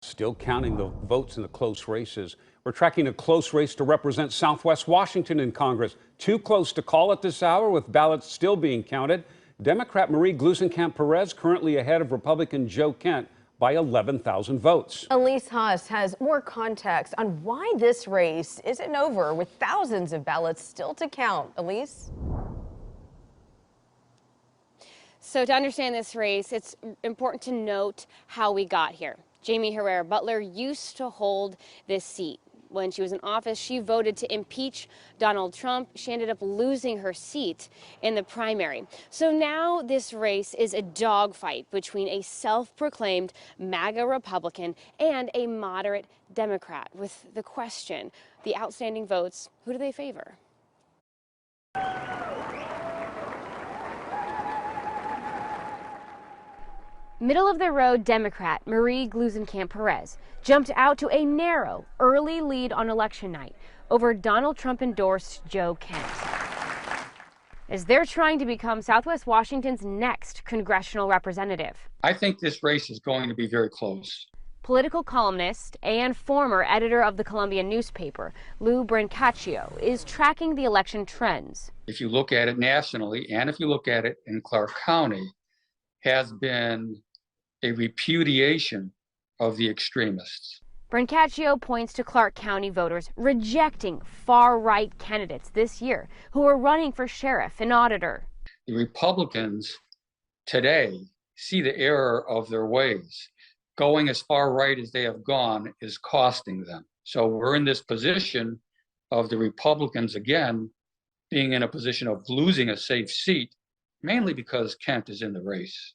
Still counting the votes in the close races. We're tracking a close race to represent Southwest Washington in Congress. Too close to call at this hour, with ballots still being counted. Democrat Gluesenkamp Perez currently ahead of Republican Joe Kent by 11,000 votes. Elise Haas has more context on why this race isn't over, with thousands of ballots still to count. Elise? So to understand this race, it's important to note how we got here. Jamie Herrera Butler used to hold this seat. When she was in office, she voted to impeach Donald Trump. She ended up losing her seat in the primary. So now this race is a dogfight between a self-proclaimed MAGA Republican and a moderate Democrat, with the question, the outstanding votes, who do they favor? Middle-of-the-road Democrat Gluesenkamp Perez jumped out to a narrow, early lead on election night over Donald Trump-endorsed Joe Kent, as they're trying to become Southwest Washington's next congressional representative. I think this race is going to be very close. Political columnist and former editor of the Columbia newspaper, Lou Brancaccio, is tracking the election trends. If you look at it nationally, and if you look at it in Clark County, has been a repudiation of the extremists. Brancaccio points to Clark County voters rejecting far-right candidates this year who are running for sheriff and auditor. The Republicans today see the error of their ways. Going as far right as they have gone is costing them. So we're in this position of the Republicans, again, being in a position of losing a safe seat, mainly because Kent is in the race.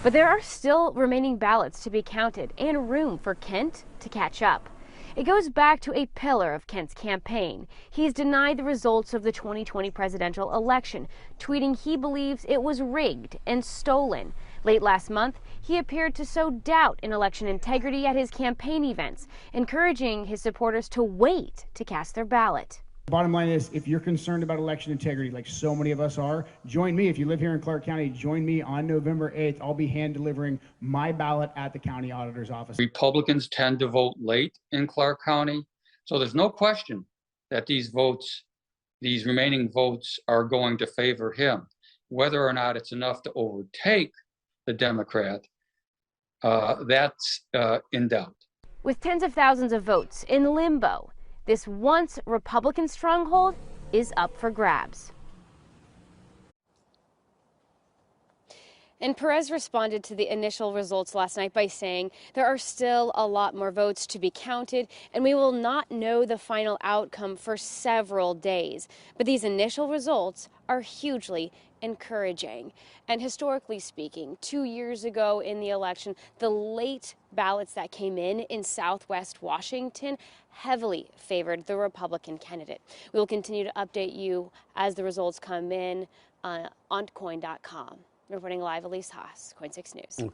But there are still remaining ballots to be counted and room for Kent to catch up. It goes back to a pillar of Kent's campaign. He's denied the results of the 2020 presidential election, tweeting he believes it was rigged and stolen. Late last month, he appeared to sow doubt in election integrity at his campaign events, encouraging his supporters to wait to cast their ballot. Bottom line is, if you're concerned about election integrity, like so many of us are, join me. If you live here in Clark County, join me on November 8th. I'll be hand delivering my ballot at the county auditor's office. Republicans tend to vote late in Clark County, so there's no question that these votes, these remaining votes, are going to favor him. Whether or not it's enough to overtake the Democrat, that's in doubt. With tens of thousands of votes in limbo, this once Republican stronghold is up for grabs. And Perez responded to the initial results last night by saying there are still a lot more votes to be counted, and we will not know the final outcome for several days. But these initial results are hugely encouraging. And historically speaking, 2 years ago in the election, the late ballots that came in Southwest Washington heavily favored the Republican candidate. We will continue to update you as the results come in on KOIN.com. Reporting live, Elise Haas, KOIN 6 News. Okay.